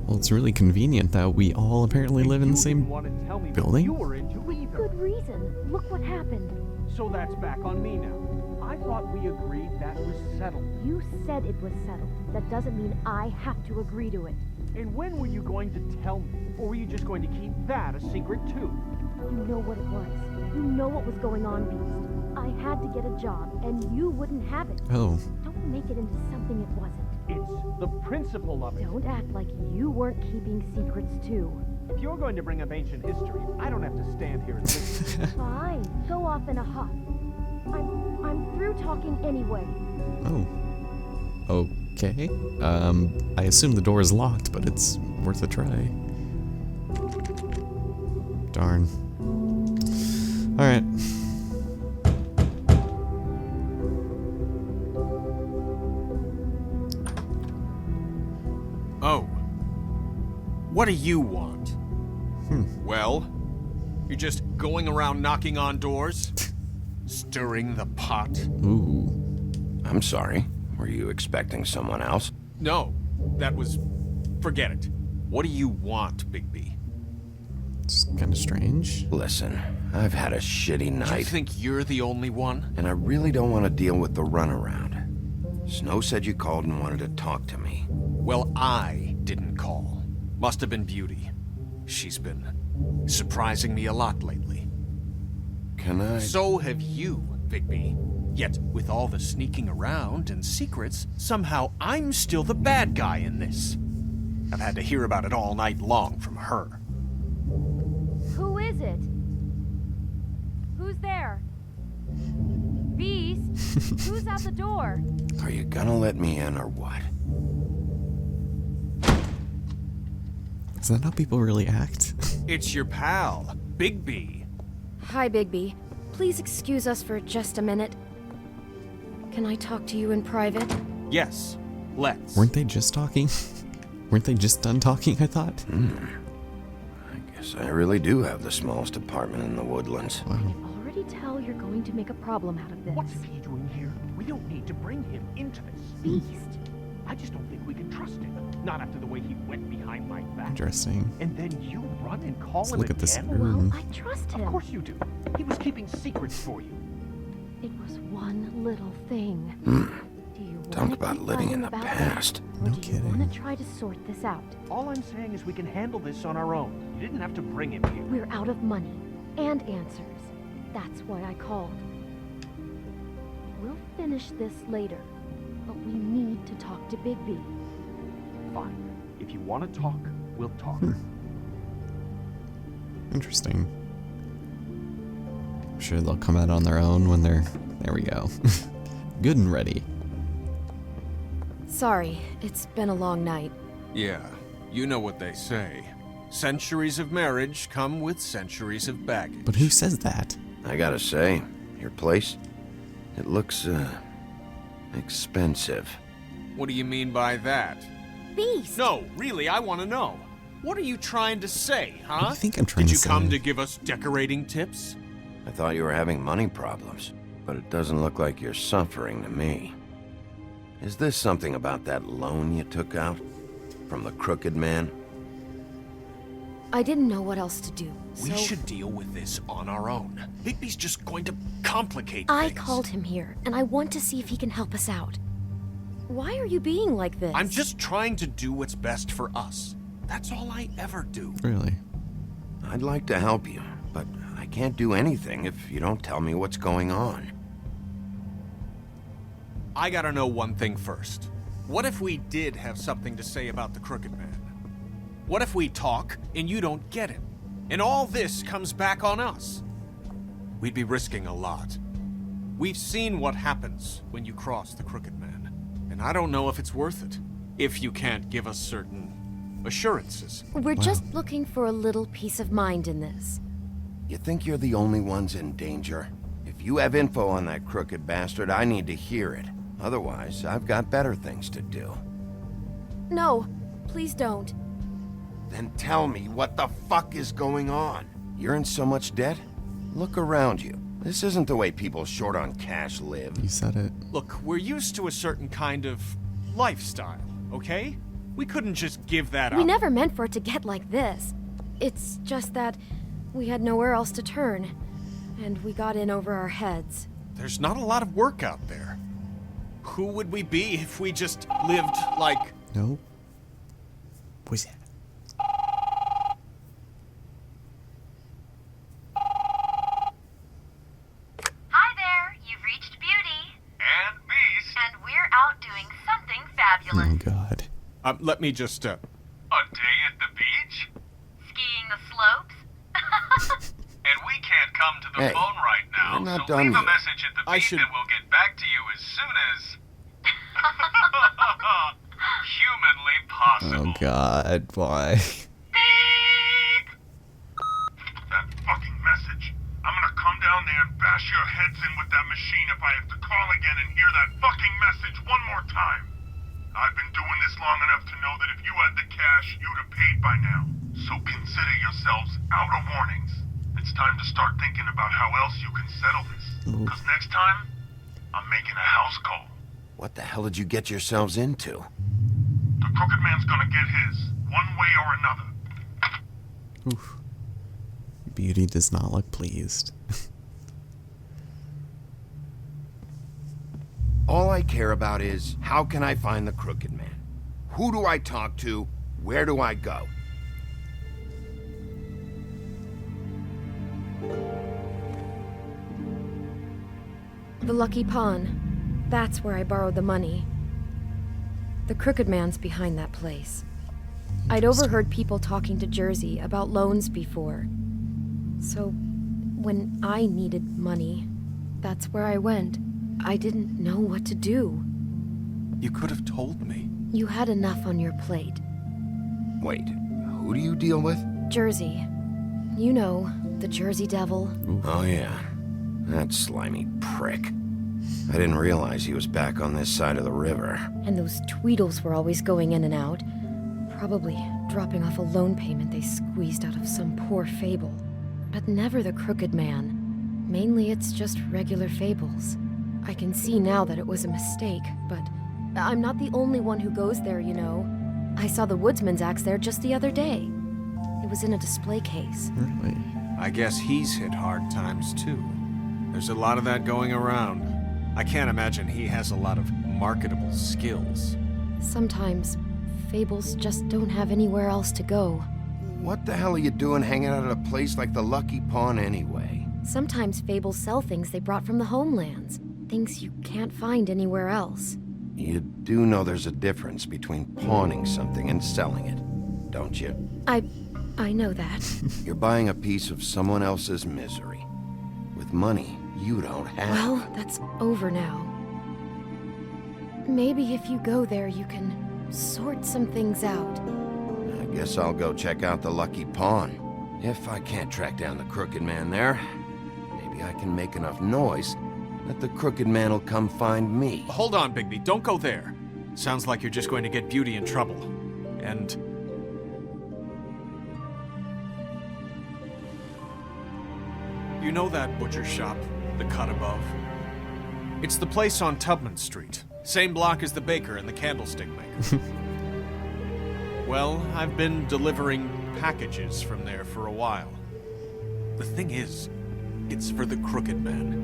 Well, it's really convenient that we all apparently live in the same building. You were into With either. good reason. Look what happened. So that's back on me now. I thought we agreed that was settled. You said it was settled. That doesn't mean I have to agree to it. And when were you going to tell me? Or were you just going to keep that a secret too? You know what it was. You know what was going on, Beast. I had to get a job, and you wouldn't have it. Oh, Don't make it into something it wasn't. It's the principle of it. Don't act like you weren't keeping secrets, too. If you're going to bring up ancient history, I don't have to stand here and listen. Fine. Go off in a huff. I'm through talking anyway. oh. Okay. I assume the door is locked, but it's worth a try. Darn. Alright. Oh. What do you want? Well, you're just going around knocking on doors? Stirring the pot? Ooh. I'm sorry. Were you expecting someone else? No, that was... Forget it. What do you want, Bigby? It's kind of strange. Listen, I've had a shitty You night, think you're the only one? and I really don't want to deal with the runaround. Snow said you called and wanted to talk to me. Well, I didn't call. Must have been Beauty. She's been surprising me a lot lately. Can I... So have you, Bigby. Yet, with all the sneaking around and secrets, somehow I'm still the bad guy in this. I've had to hear about it all night long from her. Who is it? Who's there? Beast? Who's out the door? Are you gonna let me in or what? Is that how people really act? It's your pal, Bigby. Hi, Bigby. Please excuse us for just a minute. Can I talk to you in private? Yes, let's. Weren't they just talking? Weren't they just done talking, I thought? I guess I really do have the smallest apartment in the Woodlands. Wow. Already tell you're going to make a problem out of this. What's he doing here? We don't need to bring him into this. Beast? I just don't think we can trust him. Not after the way he went behind my back. Interesting. And then you run and call Let's him look at this again? room. Well, I trust him. Of course you do. He was keeping secrets for you. It was one little thing. Do you Talk wanna about keep living lying in the about past. it? No Or do you kidding. want to try to sort this out? All I'm saying is we can handle this on our own. You didn't have to bring him here. We're out of money and answers. That's why I called. We'll finish this later, but we need to talk to Bigby. Fine. If you want to talk, we'll talk. Interesting. I'm sure they'll come out on their own when they're... There we go. Good and ready. Sorry, it's been a long night. Yeah, you know what they say. Centuries of marriage come with centuries of baggage. But who says that? I gotta say, your place, it looks, expensive. What do you mean by that? Beast! No, really, I want to know. What are you trying to say, huh? What do you think I'm trying Did to you say? come to give us decorating tips? I thought you were having money problems, but it doesn't look like you're suffering to me. Is this something about that loan you took out? From the crooked man? I didn't know what else to do, so... We should deal with this on our own. Bigby's just going to complicate I things. called him here, and I want to see if he can help us out. Why are you being like this? I'm just trying to do what's best for us. That's all I ever do. Really? I'd like to help you, but I can't do anything if you don't tell me what's going on. I gotta know one thing first. What if we did have something to say about the Crooked Man? What if we talk and you don't get him? And all this comes back on us? We'd be risking a lot. We've seen what happens when you cross the Crooked Man. And I don't know if it's worth it. If you can't give us certain assurances. We're just looking for a little peace of mind in this. You think you're the only ones in danger? If you have info on that crooked bastard, I need to hear it. Otherwise, I've got better things to do. No, please don't. Then tell me what the fuck is going on? You're in so much debt? Look around you. This isn't the way people short on cash live. You said it. Look, we're used to a certain kind of lifestyle, okay? We couldn't just give that up. We never meant for it to get like this. It's just that we had nowhere else to turn, and we got in over our heads. There's not a lot of work out there. Who would we be if we just lived like... No. What's that? Hi there, you've reached Beauty. And Beast. And we're out doing something fabulous. Oh god. Let me just, A day at the beach? Skiing the slopes. And we can't come to the Hey, phone right now, we're not so done leave a yet. message at the I beat should- and we'll get back to you as soon as... humanly possible. Oh god, why? Beep! That fucking message. I'm gonna come down there and bash your heads in with that machine if I have to call again and hear that fucking message one more time. I've been doing this long enough to know that if you had the cash, you'd have paid by now. So consider yourselves out of warnings. It's time to start thinking about how else you can settle this. Because next time, I'm making a house call. What the hell did you get yourselves into? The Crooked Man's gonna get his, one way or another. Oof. Beauty does not look pleased. All I care about is, how can I find the Crooked Man? Who do I talk to? Where do I go? The Lucky Pawn. That's where I borrowed the money. The Crooked Man's behind that place. I'd overheard people talking to Jersey about loans before. So, when I needed money, that's where I went. I didn't know what to do. You could have told me. You had enough on your plate. Wait, who do you deal with? Jersey. You know, the Jersey Devil. Oh yeah, that slimy prick. I didn't realize he was back on this side of the river. And those Tweedles were always going in and out. Probably dropping off a loan payment they squeezed out of some poor fable. But never the Crooked Man. Mainly it's just regular fables. I can see now that it was a mistake, but I'm not the only one who goes there, you know. I saw the Woodsman's axe there just the other day. It was in a display case. Really? I guess he's hit hard times too. There's a lot of that going around. I can't imagine he has a lot of marketable skills. Sometimes, fables just don't have anywhere else to go. What the hell are you doing hanging out at a place like the Lucky Pawn anyway? Sometimes fables sell things they brought from the homelands. Things you can't find anywhere else. You do know there's a difference between pawning something and selling it, don't you? I know that. You're buying a piece of someone else's misery. With money you don't have. Well, that's over now. Maybe if you go there, you can sort some things out. I guess I'll go check out the Lucky Pawn. If I can't track down the Crooked Man there, maybe I can make enough noise that the Crooked Man will come find me. Hold on, Bigby. Don't go there. Sounds like you're just going to get Beauty in trouble. And... You know that butcher shop, the cut above? It's the place on Tubman Street. Same block as the baker and the candlestick maker. Well, I've been delivering packages from there for a while. The thing is, it's for the Crooked Man.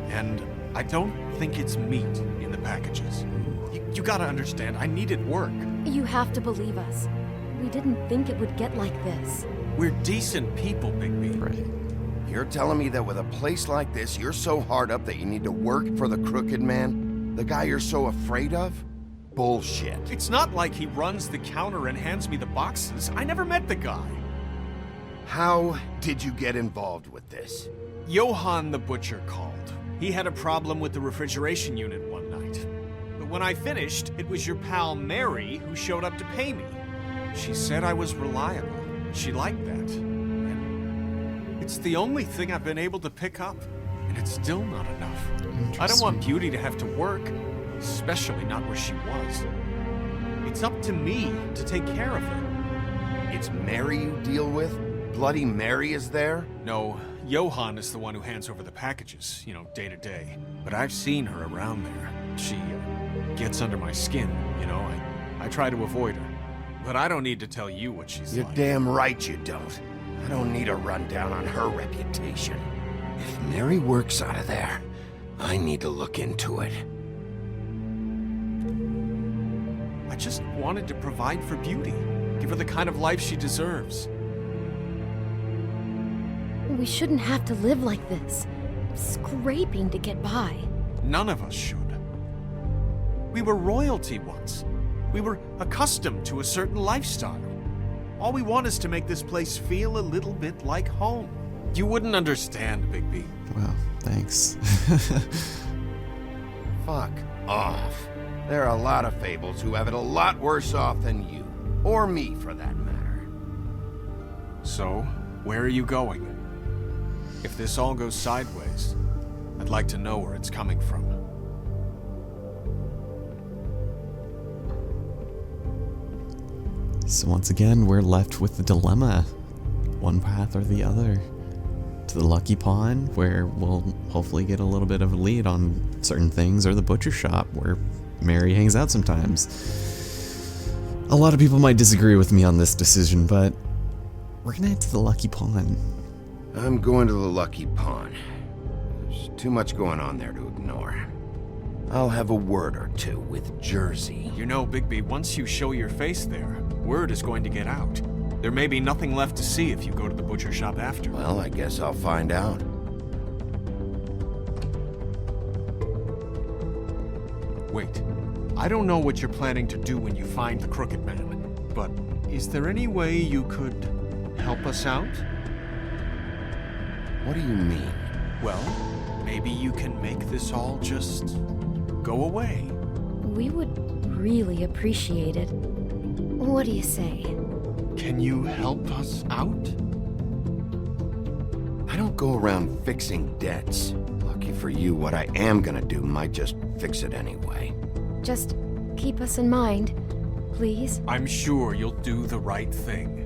And I don't think it's meat in the packages. You gotta understand, I needed work. You have to believe us. We didn't think it would get like this. We're decent people, Bigby. Right. You're telling me that with a place like this, you're so hard up that you need to work for the Crooked Man? The guy you're so afraid of? Bullshit. It's not like he runs the counter and hands me the boxes. I never met the guy. How did you get involved with this? Johann the butcher called. He had a problem with the refrigeration unit one night. But when I finished, it was your pal Mary who showed up to pay me. She said I was reliable. She liked that. And it's the only thing I've been able to pick up. And it's still not enough. I don't want Beauty to have to work, especially not where she was. It's up to me to take care of her. It's Mary you deal with? Bloody Mary is there? No, Johann is the one who hands over the packages, day to day. But I've seen her around there. She gets under my skin, I try to avoid her. But I don't need to tell you what she's You're like. damn right you don't. I don't need a rundown on her reputation. If Mary works out of there, I need to look into it. I just wanted to provide for Beauty. Give her the kind of life she deserves. We shouldn't have to live like this, scraping to get by. None of us should. We were royalty once. We were accustomed to a certain lifestyle. All we want is to make this place feel a little bit like home. You wouldn't understand, Bigby. Well, thanks. Fuck off. There are a lot of fables who have it a lot worse off than you. Or me, for that matter. So, where are you going? If this all goes sideways, I'd like to know where it's coming from. So once again, we're left with the dilemma. One path or the other. To the Lucky Pawn, where we'll hopefully get a little bit of a lead on certain things, or the butcher shop, where Mary hangs out sometimes. A lot of people might disagree with me on this decision, but we're gonna head to the Lucky Pawn. I'm going to the Lucky Pawn. There's too much going on there to ignore. I'll have a word or two with Jersey. You know, Bigby, once you show your face there, word is going to get out. There may be nothing left to see if you go to the butcher shop after. Well, I guess I'll find out. Wait, I don't know what you're planning to do when you find the Crooked Man, but is there any way you could help us out? What do you mean? Well, maybe you can make this all just go away. We would really appreciate it. What do you say? Can you help us out? I don't go around fixing debts. Lucky for you, what I am gonna do might just fix it anyway. Just keep us in mind, please. I'm sure you'll do the right thing.